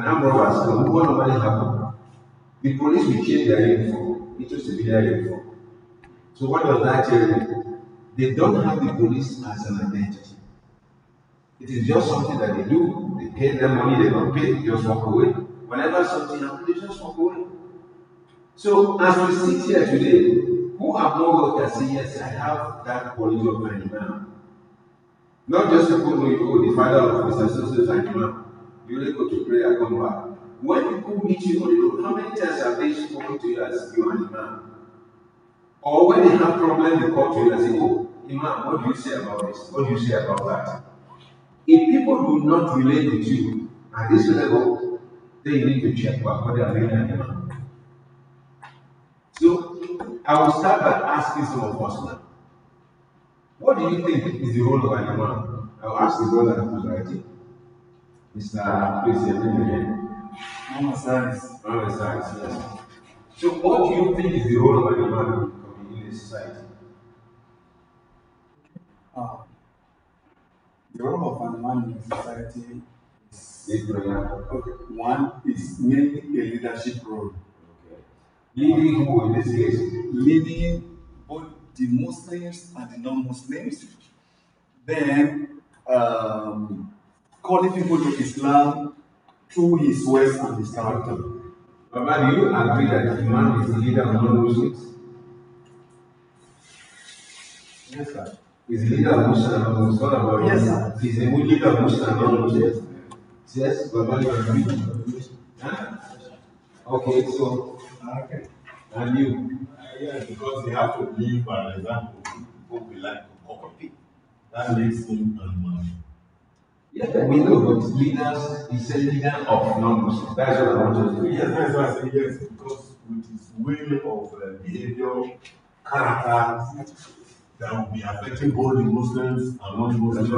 armed robbers come, what normally happen? The police will change their uniform into civilian uniform. So what does that tell you? They don't have the police as an identity. It is just something that they do. They pay them money, they don't pay, they just walk away. Whenever something happens, they just walk away. So as we sit here today, who have no work can say, yes, I have that quality of an imam. Not just people know you, oh, the father of Mr. So is an imam. You only go to prayer, come back. When people meet you on the road, how many times have they spoken to you as you are an imam? Or when they have problems, they call to you and say, oh, imam, what do you say about this? What do you say about that? If people do not relate with you at this level, then you need to check what they are doing an imam. So I will start by asking some of us now. What do you think is the role of an imam? I will ask the brother who's writing. Mr. Please, your name again. Mama Science. Mama Science, yes. So what do you think is the role of an imam in this society? The role of an imam in society is Okay. one is mainly a leadership role. Okay. Leading who in this case? Leading both the Muslims and the non-Muslims. Then calling people to Islam through his words and his character. Baba, do you agree that the imam is the leader of non-Muslims? Yes, sir. Is the leader of Muslims and non-Muslims? What about yes, sir. Is the leader of Muslims and non-Muslims? Yes, Baba, you agree? Huh? Okay, so, Okay. and you? Yes, because they have to live by example. People we like to copy. That makes him an imam. Yeah, we know, but leaders, he said leader of non-Muslims. That's what I want to do. Yes, that's why I say yes, because with his way of behavior, character, that will be affecting both the Muslims and non-Muslims.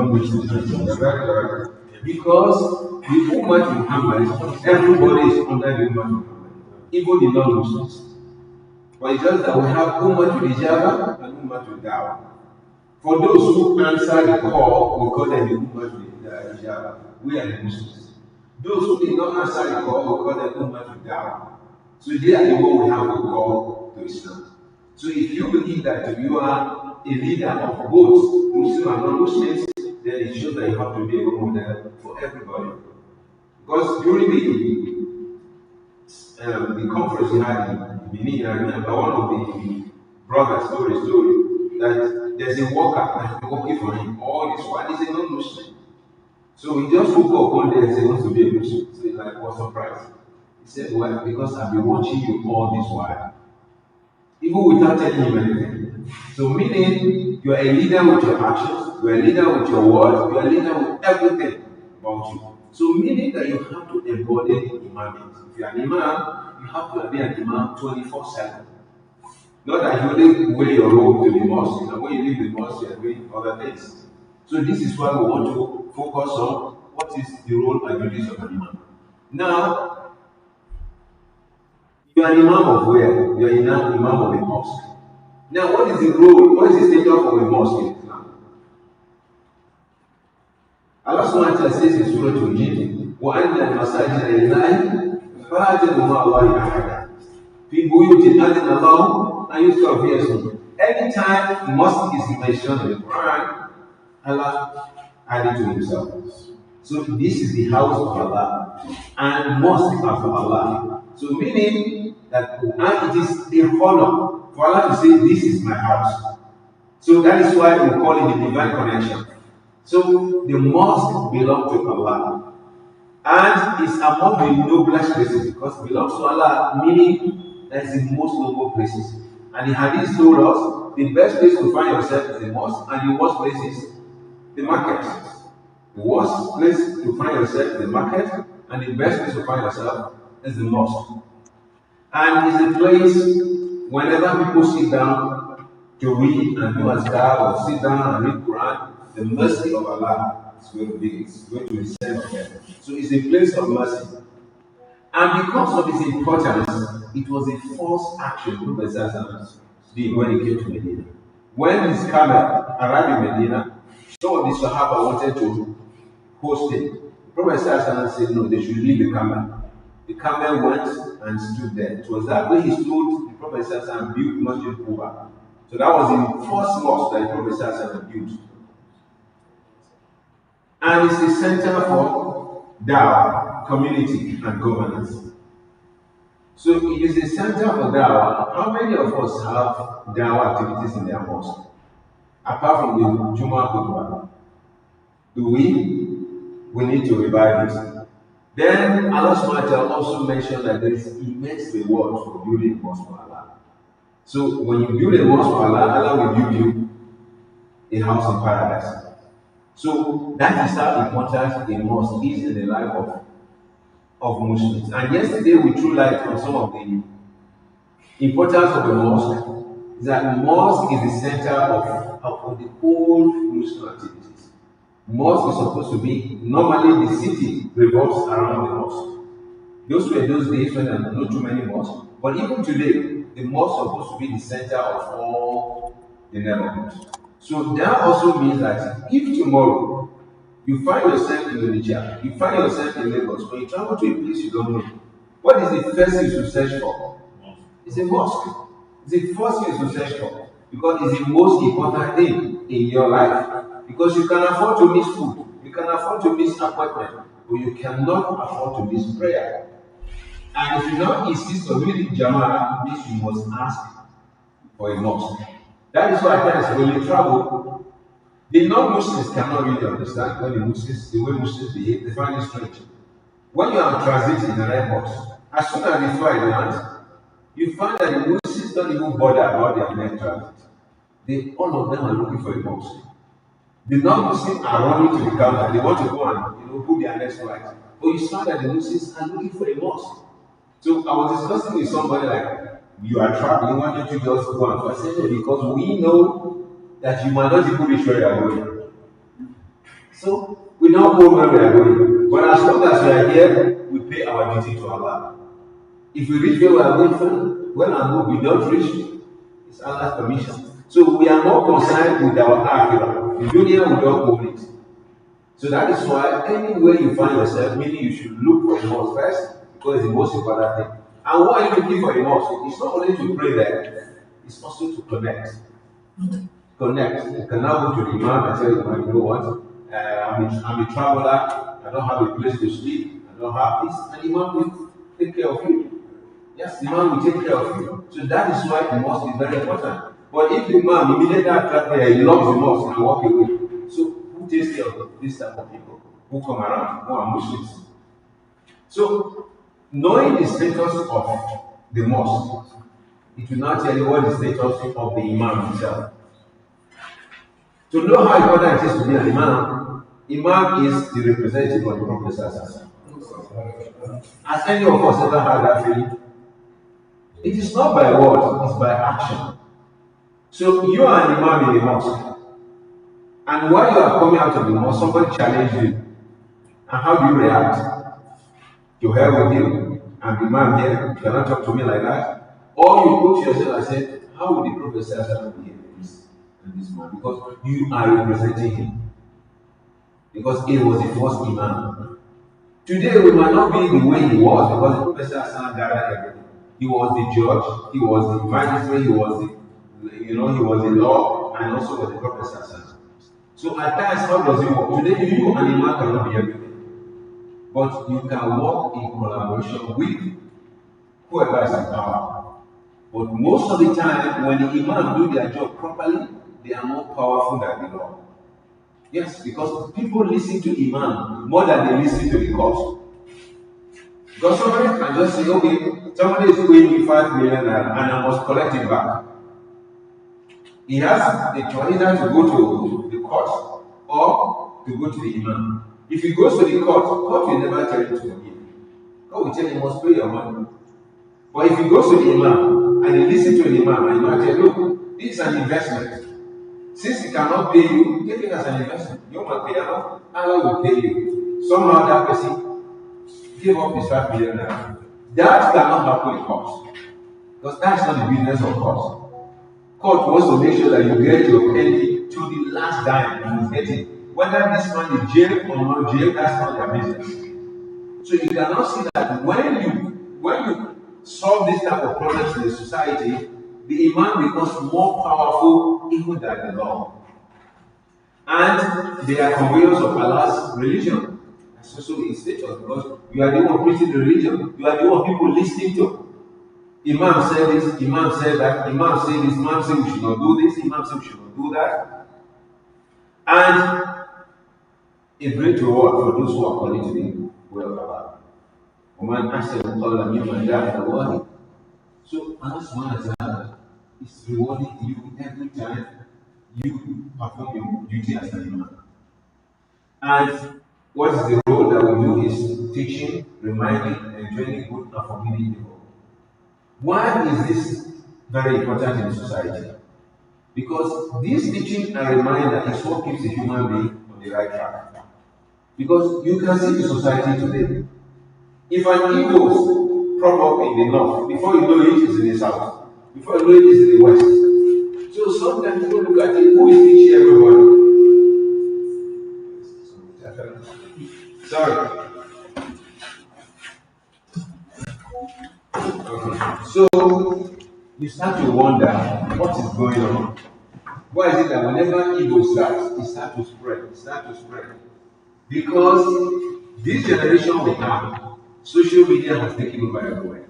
Right. Because the Ummah Muhammad, everybody is under the Ummah Muhammad, even the non-Muslims. But it's just that we have Ummah to Ijaba and Ummah to Dawah. For those who answer the call, we call them the Ummah to Ijaba. We are the Muslims. Those who did not answer the call, we call them Ummah to Dawah. So they are the one we have to call to Islam. So if you believe that you are a leader of both Muslim and non-Muslims, then it shows that you have to be a role model for everybody. Because during the conference we had in Benin, I remember one of the brothers told a story that there's a worker that's been working for him all this while. He's a non-Muslim. So he just woke up one day and said he wants to be a Muslim. So he's like, what surprise? He said, well, because I've been watching you all this while. Even without telling him anything. So meaning, you are a leader with your actions, you are a leader with your words, you are a leader with everything about you. So meaning that you have to embody the imam. If you are an imam, you have to be an imam 24/7. Not that you only wear your robe to the mosque, and when you leave the mosque, you are doing other things. So this is why we want to focus on what is the role and duties of an imam. Now, you are an imam of where? You are an imam of a mosque. Now, what is the role? What is the status of a mosque in Islam? Allah subhanahu wa ta'ala says in Surah Al-Jinn, وَأَنَّ الْمَسَاجِدَ لِلَّهِ فَلَا تَدْعُوا مَعَ اللَّهِ أَحَدًا فِي بُيُوتٍ أَذِنَ اللَّهُ أَن يُذْكَرَ فِيهَا اسْمُهُ. Anytime mosque is mentioned in the Quran, Allah added to himself. So this is the house of Allah, and mosque are for Allah. So meaning that it is a honor for Allah to say, this is my house. So that is why we call it the divine connection. So the mosque belongs to Allah. And it's among the noblest places because it belongs to Allah, meaning that is the most noble places. And the hadith told us the best place to find yourself is the mosque, and the worst place is the market. The worst place to find yourself is the market, and the best place to find yourself is the mosque. And it's a place whenever people sit down to read and do azkar or sit down and read Quran, the mercy of Allah is going to descend on them. So it's a place of mercy. And because of its importance, it was the first action Prophet did when he came to Medina. When his camel arrived in Medina, some of the Sahaba wanted to host him. Prophet said, no, they should leave the camel. The camel went and stood there. It was that way he stood, the Prophet and built Masjid Quba. So that was the first mosque that the Prophet built. And it's the center for Dawah, community, and governance. So it is the center for Dawah. How many of us have Dawah activities in their mosque? Apart from the Jummah Khutbah. Do we? We need to revive it. Then Allah subhanahu wa ta'ala also mentioned that there is immense reward for building a mosque for Allah. So when you build a mosque for Allah, Allah will build you a house in paradise. So that is how important a mosque is in the life of Muslims. And yesterday we threw light on some of the importance of the mosque. That the mosque is the center of the whole Muslim activities. Mosque is supposed to be, normally the city revolves around the mosque. Those were those days when there were not too many mosques. But even today, the mosque is supposed to be the center of all the neighborhoods. So that also means that if tomorrow you find yourself in Indonesia, you find yourself in Lagos, when you travel to a place you don't know, what is the first thing you search for? It's a mosque. It's the first thing you search for. Because it's the most important thing in your life. Because you can afford to miss food, you can afford to miss appointment, but you cannot afford to miss prayer. And if you don't insist on doing Jama'ah, means you must ask for a mosque. That is why at times when you travel, the non-Muslims cannot really understand when the way Muslims behave, they find it strange. When you are transiting in an airport, as soon as you fly land, you find that the Muslims don't even bother about their next transit. All of them are looking for a mosque. The non-Muslims are running to the counter. They want to go and book their next flight. But you saw that the Muslims are looking for a mosque. So I was discussing with somebody like, you are traveling, why don't you just go and fast? I said, no, because we know that you might not even reach where you are going. So we don't know where we are going. But as long as we are here, we pay our duty to Allah. If we reach where we are going, when we don't reach, it's Allah's permission. So we are more concerned with our akhirah. The dunya we don't own it. So that is why anywhere you find yourself, meaning you should look for a mosque first, because it's the most important thing. And why are you looking for a mosque? It's not only to pray there, it's also to connect. Connect. You can now go to the imam and tell the imam, you know what? I'm a traveler, I don't have a place to sleep, I don't have this, and the imam will take care of you. Yes, the imam will take care of you. So that is why the mosque is very important. But if the imam immediately after prayer, he locks the mosque and walk away, so who takes care of this type of people who come around, who are Muslims? So, knowing the status of the mosque, it will not tell you what the status of the imam himself. To know how important it is to be an imam is the representative of the Prophet. Has any of us ever had that feeling? It is not by word, it's by action. So you are an imam in the mosque, and while you are coming out of the mosque, somebody challenges you. And how do you react? To hell with you, and the man here, you cannot talk to me like that. Or you put yourself and say, how would the Prophet say behave in this man? Because you are representing him. Because he was the first imam. Today we might not be the way he was, because the Prophet gathered everything. He was the judge, he was the magistrate, he was he was the law, and also was the Prophet. So at times, how does it work? Today, you and imam cannot be everything. But you can work in collaboration with whoever is in power. But most of the time, when the imam do their job properly, they are more powerful than the law. Yes, because people listen to imam more than they listen to the court. Because somebody can just say, okay, somebody is paying me 5 million and I must collect it back. He has a choice either to go to the court or to go to the imam. If he goes to the court will never tell him to forgive. God will tell him, you must pay your money. But if he goes to the imam and he listens to the imam and the imam tells, look, this is an investment. Since he cannot pay you, take it as an investment. You must pay enough, Allah will pay you. Somehow that person give up his 5 million naira. That cannot happen in court. Because that's not the business of court. Court wants to make sure that you get your penny to the last dime and you get it Whether this man is jailed or not jailed, that's not their business. So you cannot see that when you solve this type of problems in the society, the imam becomes more powerful even than the law. And they are conveyors of Allah's religion. So it's status because you are the one preaching the religion, you are the one people listening to. Imam said this, Imam said that, Imam said this, Imam said we should not do this, Imam said we should not do that. And a great reward for those who are calling to the way of Allah. وَمَنْ أَحْسَنُ قَوْلًا مِمَّنْ دَعَا إِلَى اللَّهِ. So Allah subhanahu wa ta'ala is rewarding you every time you perform your duty as an imam. And what is the role that we do is teaching, reminding, enjoining good and forbidding evil. Why is this very important in society? Because this teaching and reminder is what keeps a human being on the right track. Because you can see the society today. If an evil crop up in the north, before you know it, it's in the south. Before you know it, it's in the west. So sometimes you look at it, who is teaching everyone? Sorry. Okay. So you start to wonder what is going on. Why is it that whenever evil starts, it starts to spread? Because this generation we have, social media has taken over everywhere.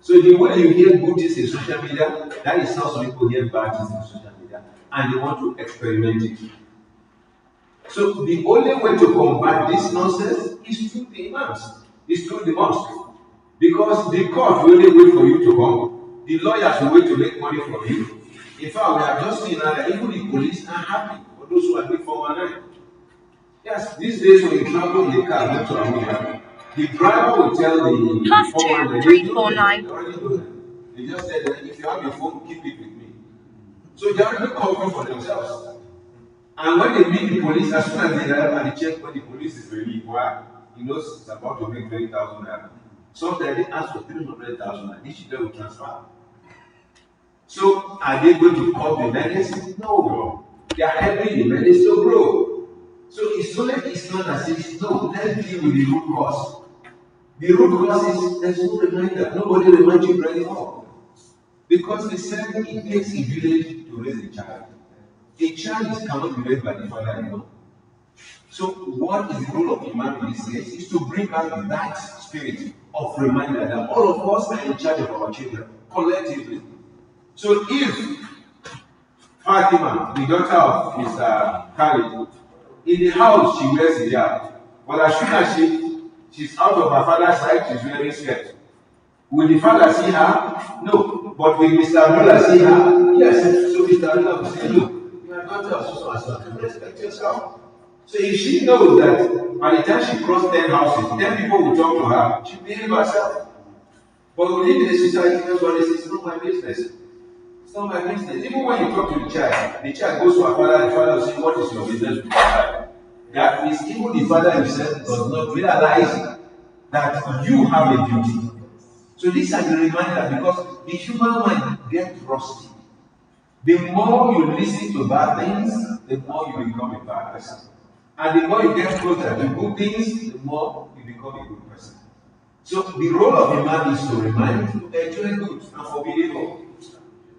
So the way you hear good things in social media, that is how some people hear bad things in social media, and they want to experiment it. So the only way to combat this nonsense is through the imams, is through the mosque. Because the court will only wait for you to come, the lawyers will wait to make money from you. In fact, we have just seen that even the police are happy for those who are doing 419. Yes, these days when you travel in the car, go to Abuja, the driver will tell the +2349. They just said that if you have a phone, keep it with me. So they are really covering for themselves. And when they meet the police, as soon as they arrive at the checkpoint, the police is relieved. Why? He knows it's about to make 20,000 naira. Sometimes they ask for 300,000 naira. Each day will transfer. So are they going to curb the menace? No. They are helping the menace to grow. So it's only Islam that says, no, let's deal with the root cause. The root cause is there's no reminder. Nobody reminds you anymore. Because they said it takes a village to raise a child. A child cannot be raised by the father alone. So what is the role of Imam in this case is to bring out that spirit of reminder that all of us are in charge of our children collectively. So if Fatima, the daughter of Mr. Khalid, in the house she wears hijab, but as soon as she's out of her father's side, she's wearing skirt. Will the father see her? No. But will Mr. Abdullah see her? Yes. So Mr. Abdullah will say, look, you are daughter of so respect yourself. So if she knows that by the time she crosses 10 houses, 10 people will talk to her, she will behave herself. But we live in a society where everybody says, it's not my business. It's not my business. Even when you talk to the child goes to her father, the father will say, what is your business with your child? That means even the father himself does not realize that you have a duty. So these are the reminder because the human mind gets rusty. The more you listen to bad things, the more you become a bad person. And the more you get closer to good things, the more you become a good person. So the role of a man is to remind, to enjoy good and forbid evil.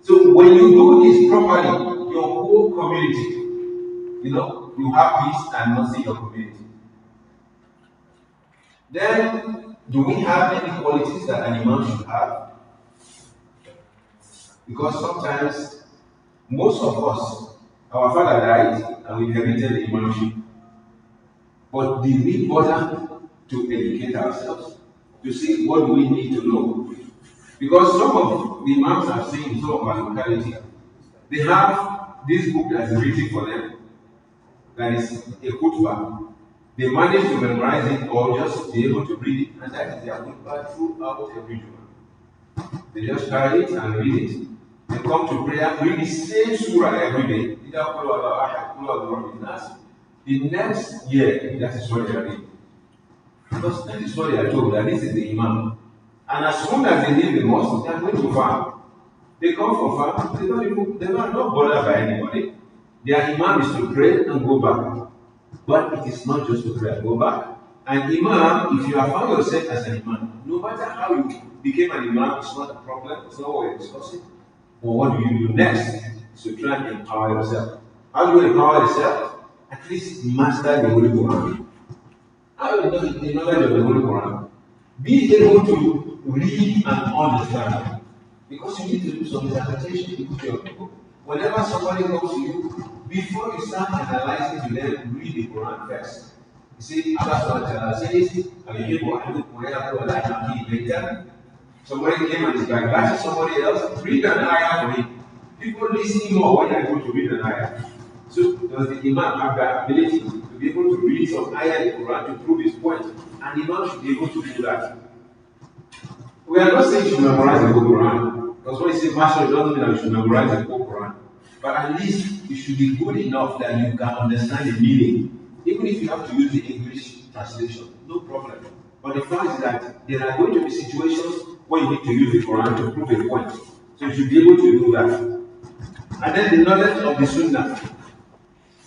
So when you do this properly, your whole community, you have peace and mercy in your community. Then, do we have any qualities that an imam should have? Because sometimes, most of us, our father died and we inherited the imamship. But did we bother to educate ourselves? To see what we need to know? Because some of the imams I've seen in some of our localities, they have this book that is written for them, that is a khutbah. They manage to memorize it or just be able to read it, and that is their khutbah throughout every Juma. They just carry it and read it. They come to prayer, read the same surah every day. The next year, that is what they are reading. Because that is what they are told, that this is the imam. And as soon as they leave the mosque, they are going to farm. They come from farm, they are not bothered by anybody. Their imam is to pray and go back. But it is not just to pray. Go back. An imam, if you have found yourself as an imam, no matter how you became an imam, it's not a problem. It's not what we're discussing. But what do you do next? So try and empower yourself. How do you empower yourself? At least master the Holy Quran. How do you know the knowledge of the Holy Quran? Be able to read and understand. Because you need to do some interpretation. Whenever somebody comes to you, before you start analyzing to them, read the Quran first. You see, Allah says, somebody came and is bashing somebody else, read an ayah for him. People listening more when they're going to read an ayah. So, does the Imam have the ability to be able to read some ayah in the Quran to prove his point? And the Imam should be able to do that. We are not saying you should memorize the whole Quran. Because when you say master, it doesn't mean that you should memorize the whole Quran. But at least you should be good enough that you can understand the meaning. Even if you have to use the English translation, no problem. But the fact is that there are going to be situations where you need to use the Quran to prove a point. So you should be able to do that. And then the knowledge of the Sunnah.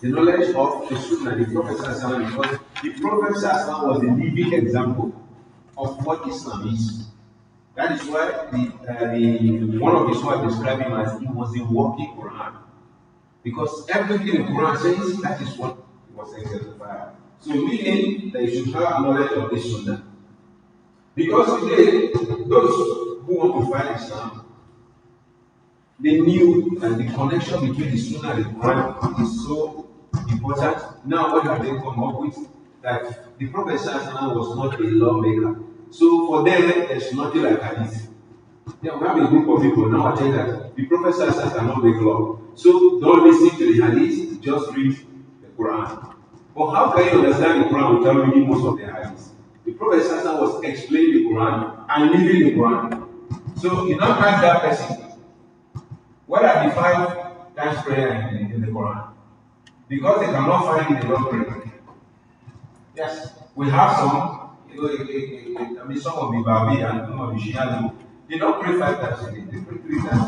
The knowledge of the Sunnah, the Prophet Sallallahu, because the Prophet Sallallahu was a living example of what Islam is. That is why one of his wives described him as he was a walking Quran. Because everything in Quran says that is what was exemplified. So meaning that you should have knowledge of this Sunnah. Because today, those who want to fight Islam, they knew that the connection between the Sunnah and the Quran is so important. Now what have they come up with? That the Prophet Sallallahu was not a lawmaker. So for them, there's nothing like hadith. Then we have a group of people now saying that the Prophet Sallallahu cannot make law. So don't listen to the hadith, just read the Quran. But how can you understand the Quran without reading most of the hadith? The Prophet Sallallahu was explaining the Quran and living the Quran. So you don't ask that person, what are the 5 times prayer in the Quran? Because they cannot find the wrong prayer. Yes, we have some. I mean, some of the Babi and some of the Shia, they don't pray 5 times a day, they pray 3 times.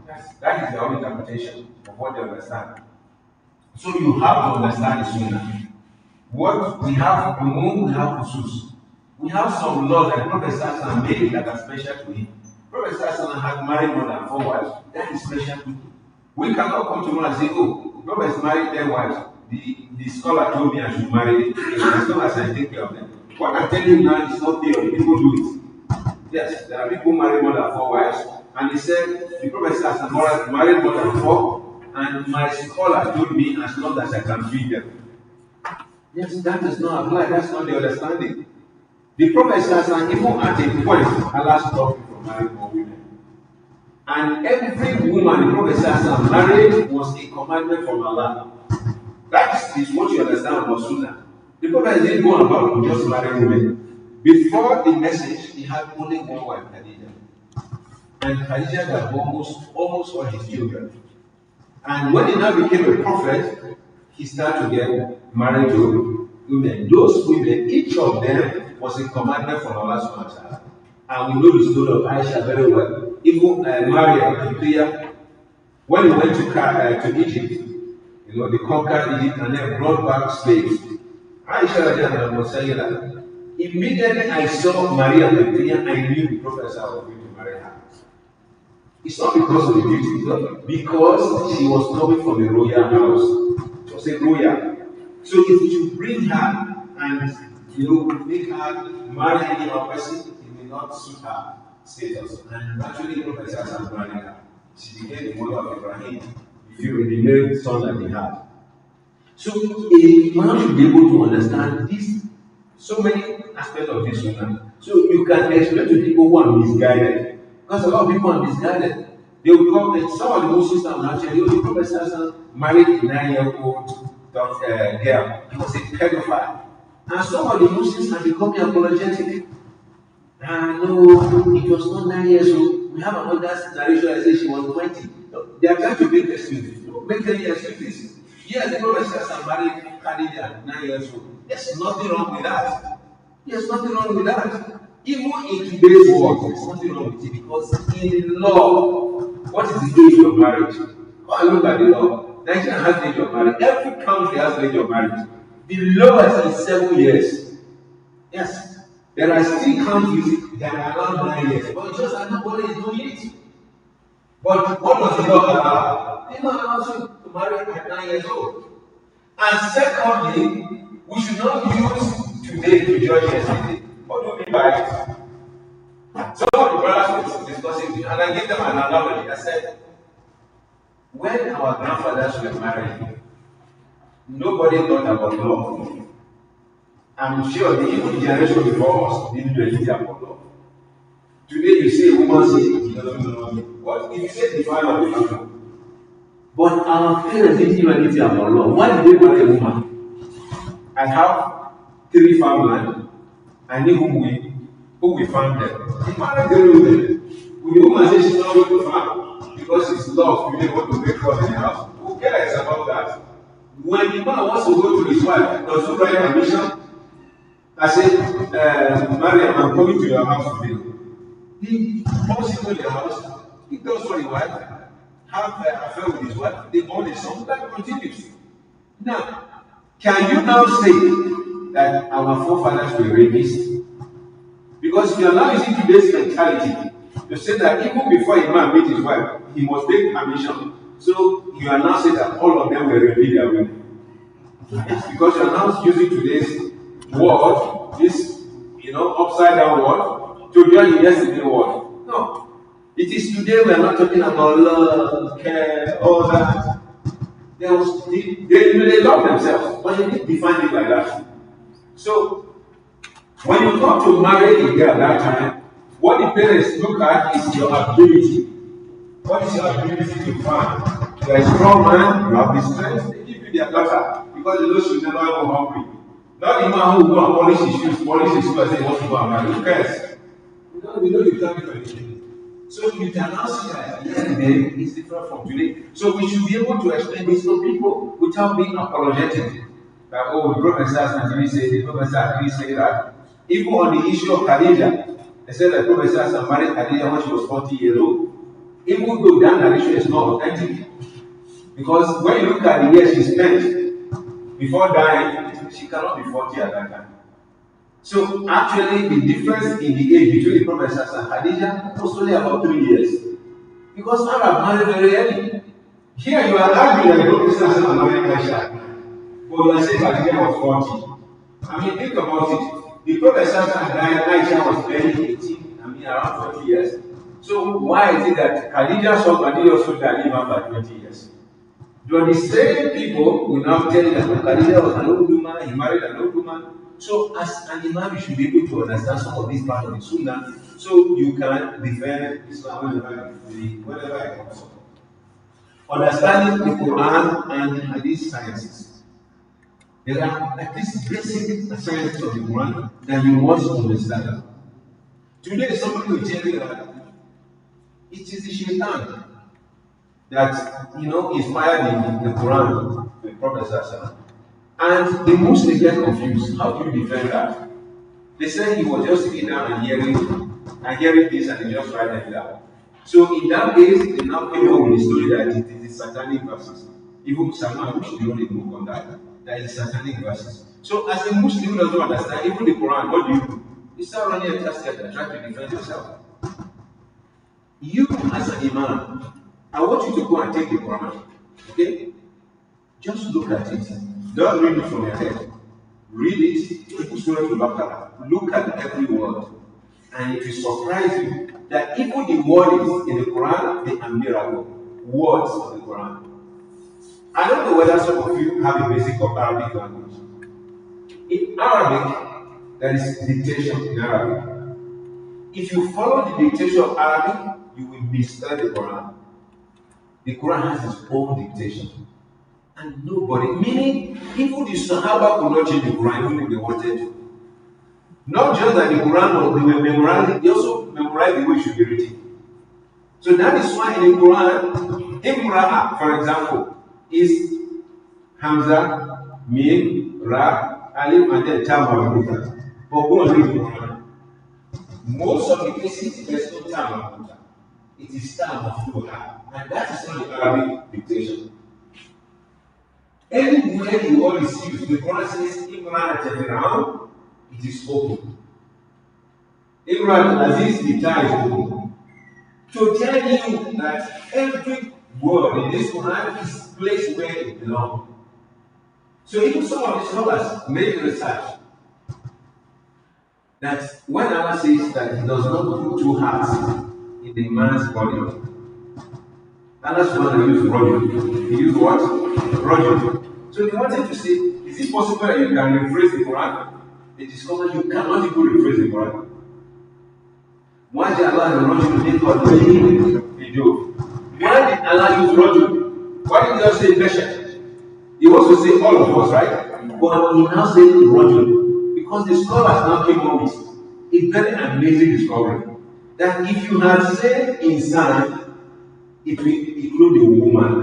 Yes, that is their own interpretation of what they understand. So you have to understand the Sunnah. What we have Umum, we have Khusus. We have some laws that Prophet Sallallahu made that are special to him. Prophet Sallallahu had married more than 4 wives, that is special to him. We cannot come tomorrow and say, oh, Prophet married 10 wives. The scholar told me I should marry it. As long as I take care of them. What I'm telling you now is not there. People do it. Yes, there are people married more than 4 wives. And he said, the Prophet says, married more than 4. And my scholar told me as long as I can feed them. Yes, that does not apply. That's not the understanding. The Prophet says, and even at a point, Allah stopped you from marrying more women. And every woman, the Prophet says, marriage was a commandment from Allah. That is what you understand about Sunnah. The Prophet didn't go about just marrying women. Before the message, he had only one wife, Khadija. And Khadija had almost all his children. And when he now became a prophet, he started to get married to women. Those women, each of them was a commandment from Allah subhanahu wa ta'ala. And we know the story of Aisha very well. Even Maria, when he went to Egypt, they conquered Egypt and then brought back slaves. Aisha was saying that immediately I saw Maria Magdalene, I knew the Prophet was going to marry her. It's not because of the beauty, it's because she was coming from a royal house. She was a royal. So if you bring her and make her marry any other person, it may not suit her status. And actually, the Prophet was marrying her. She became the mother of Ibrahim. The male son that he had. So a man should be able to understand this, so many aspects of this Sunnah. So you can explain to people who are misguided. Because a lot of people are misguided. They will come and some of the Muslims will actually, the Prophet married a 9-year-old girl. He was a pedophile. And some of the Muslims are becoming apologetic. No, it was not 9 years old. We have another narration that says she was 20. They are trying to make excuses. Don't make any excuses. Yes, the Prophet says I'm married Khadija, 9 years old. There's nothing wrong with that. There's nothing wrong with that. Even in today's world, there's nothing wrong with it because in law, what is the age of marriage? Go and look at the law. Nigeria has age of marriage. Every country has age of marriage. The lowest is 7 years. Yes. There are still countries that are around 9 years, but just that nobody is doing it. But what does the law allow? The law allows you to marry at 9 years old. And secondly, we should not use today to judge yesterday. What do you mean by it? Some of the brothers were discussing it, and I gave them an analogy. I said, when our grandfathers were married, nobody thought about love. I'm sure the even generation before us didn't do anything about love. Today you say a woman says he doesn't love me. What if you say the father of the family? But our parents didn't do anything about love. Why did they marry a woman? I have 3 farmland. I knew who we found them. The married the woman. When the woman says she's not going to farm because she's lost, you want to make love in the house. Who cares about that? When the man wants to go to his wife, does he write permission? I said, Mariam, I'm coming to your house today. He comes into the house, he goes for his wife, have an affair with his wife, they born a son, that continues. Now, can you now say that our forefathers were rapists? Because you are now using today's mentality to say that even before a man meets his wife, he must take permission. So you are now saying that all of them were raping their women. Because you are now using today's word, this upside down word, to join the yesterday word. No. It is today we are not talking about love, care, all that. They love themselves, but they didn't define it like that. So when you come to marry a girl at that time, what the parents look at is your ability. What is your ability to find? You are a strong man, you have the strength, they give you their daughter because they know she'll never go hungry. Not the man who will go and polish his shoes and say he wants to go and marry. Who cares? We know you can't do anything. So you can now see that yesterday is different from today. So we should be able to explain this to people without being apologetic. That, the Prophet actually said, the Prophet actually said that. Even on the issue of Khadija, they said that the Prophet married Khadija when she was 40 years old. Even though that narration is not authentic. Because when you look at the years she spent before dying, she cannot be 40 at that time. So actually the difference in the age between the Prophet and Khadija was only about 3 years. Because Arab married very early. Here you are arguing that the Prophet married Aisha. But you are saying Khadija was 40. I mean, think about it. The Prophet died, Aisha was barely 18, around 40 years. So why is it that Khadija saw Khadija also died by 20 years? But the same people will now tell you that Khadija was an old woman, he married an old woman. So as an imam, you should be able to understand some of these parts of the Sunnah, so you can defend Islam whenever it comes up. Understanding the Quran and Hadith sciences. There are at least basic sciences of the Quran that you must understand. Today, somebody will tell you that it is the shaitan that inspired the Quran, the Prophet. And the Muslims get confused. How do you defend that? They say he was just sitting down and hearing this and he just write it down. So in that case, they now came up with the story that it is the satanic verses. Even Salman wrote a book on that is satanic verses. So as a Muslim who doesn't understand even the Quran, what do? You start running a test and try to defend yourself. You as an imam, I want you to go and take the Quran. Okay? Just look at it. Don't read it from your head. Read it, take Surah Al-Baqarah. Look at every word. And it will surprise you that even the words in the Quran, they are miracle. Words of the Quran. I don't know whether some of you have a basic of Arabic language. In Arabic, there is dictation in Arabic. If you follow the dictation of Arabic, you will mislead the Quran. The Quran has its own dictation. And nobody, meaning even the Sahaba could not change the Quran even if they wanted to. Not just that the Quran they were memorizing, they also memorized the way it should be written. So that is why in the Quran, Imra'a, for example, is Hamza, Mim, Ra, Alif, and then Ta Marbuta. But go and read the Quran. Most of the cases, there's no Ta Marbuta. It is Ta Mafluha. And that is not the Arabic dictation. Anywhere the word is used, the Quran says, Imran al it is open. Imran Aziz, the tie is open. To tell you that every word in this Quran is placed where it belongs. So even some of the scholars made research that when Allah says that He does not put two hearts in the man's body, Allah's one to use Rajul. He used what? Rajul. So they wanted to say, is it possible that you can rephrase the Quran? They discovered you cannot even rephrase the Quran. Why did Allah use Rajul? Why did Allah use Rajul? Why did He just say Besha? He wants to say all of us, right? But He now said Rajul. Because the scholars now came up with a very amazing discovery. That if you had said Insan, it will include the woman.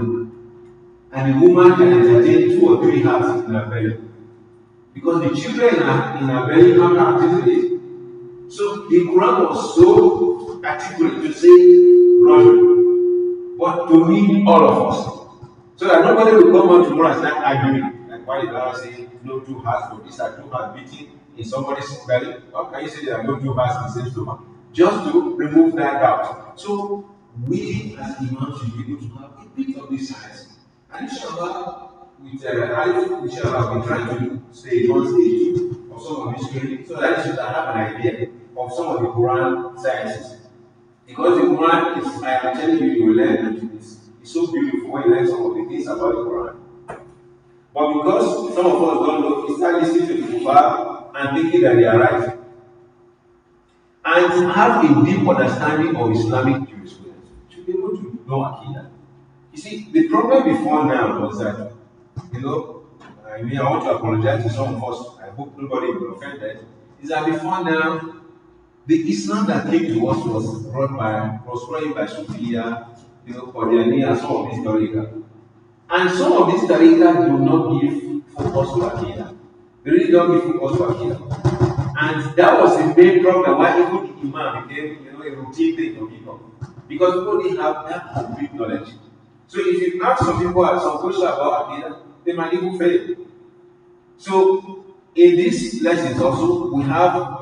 And the woman can entertain 2 or 3 hearts in her belly. Because the children in her belly have active faith. So the Quran was so articulate to say Rajul, but to mean all of us. So that nobody will come out tomorrow and start arguing. Like why did Allah say no 2 hearts, but these are 2 hearts beating in somebody's belly? How can you say there are no 2 hearts in the same stomach? Just to remove that doubt. So we as imams should be able to have a bit of this science. And inshallah, with ALEF, inshallah, we're trying to do stage 1, stage 2 of some of this training so that you should have an idea of some of the Quran sciences. Because the Quran is, I am telling you, you will learn, and it's so beautiful when you learn some of the things about the Quran. But because some of us don't know, we start listening to the Quran and thinking that they are right. And have a deep understanding of Islamic jurisprudence to be able to know Aqidah. You see, the problem before now was that, I want to apologize to some of us, I hope nobody will be offended, is that before now, the Islam that came to us was brought by Sophia, Qadiania, some of these tariqah. And some of these tariqah do not give focus to Aqidah. They really don't give focus to Aqidah. And that was the main problem why even the Imam became a routine thing for people. Because people didn't have that complete knowledge. So if you ask some people some questions about Aqidah, they might even fail. So in these lessons also, we have